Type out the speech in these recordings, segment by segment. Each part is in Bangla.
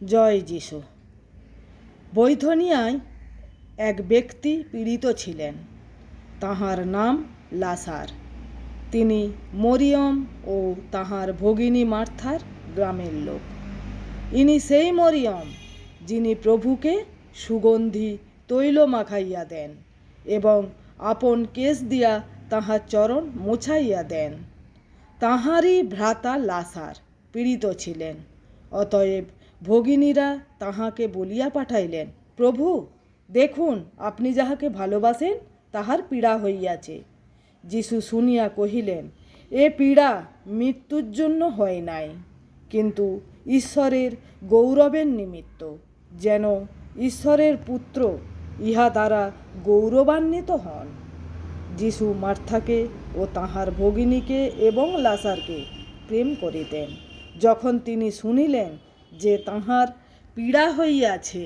জয় যিশু। বৈথনিয়ায় এক ব্যক্তি পীড়িত ছিলেন। তাহার নাম লাসার। তিনি মরিয়ম ও তাহার ভগিনী মার্থার গ্রামের লোক। ইনি সেই মরিয়ম যিনি প্রভুকে সুগন্ধি তৈল মাখাইয়া দেন এবং আপন কেশ দিয়া তাহার চরণ মুছাইয়া দেন। তাহারই ভ্রাতা লাসার পীড়িত ছিলেন। অতএব ভগিনীরা তাহাকে বলিয়া পাঠাইলেন, প্রভু, দেখুন, আপনি যাহাকে ভালোবাসেন তাহার পীড়া হইয়াছে। যিশু শুনিয়া কহিলেন, এ পীড়া মৃত্যুর জন্য হয় নাই, কিন্তু ঈশ্বরের গৌরবের নিমিত্ত, যেন ঈশ্বরের পুত্র ইহা দ্বারা গৌরবান্বিত হন। যিশু মার্থাকে ও তাহার ভগিনীকে এবং লাসারকে প্রেম করিতেন। যখন তিনি শুনিলেন যে তাহার পীড়া হইয়াছে,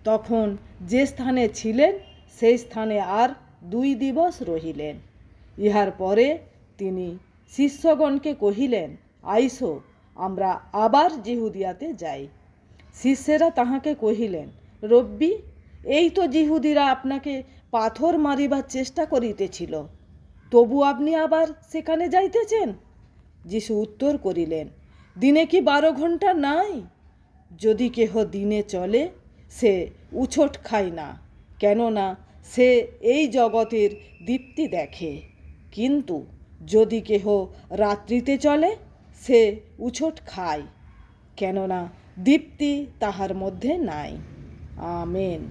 তখন যে স্থানে ছিলেন সেই স্থানে আর 2 দিবস রহিলেন। ইহার পরে তিনি শিষ্যগণকে কহিলেন, আইসো, আমরা আবার জিহুদিয়াতে যাই। শিষ্যেরা তাহাকে কহিলেন, রব্বি, এই তো জিহুদিরা আপনাকে পাথর মারিবার চেষ্টা করিতেছিল, তবু আপনি আবার সেখানে যাইতেছেন? যিশু উত্তর করিলেন, দিনে কি 12 ঘণ্টা নাই? যদি কেহ দিনে চলে, সে উছোট খায় না, কেননা সে এই জগতের দীপ্তি দেখে। কিন্তু যদি কেহ রাত্রিতে চলে, সে উছোট খায়, কেননা দীপ্তি তাহার মধ্যে নাই। আমেন।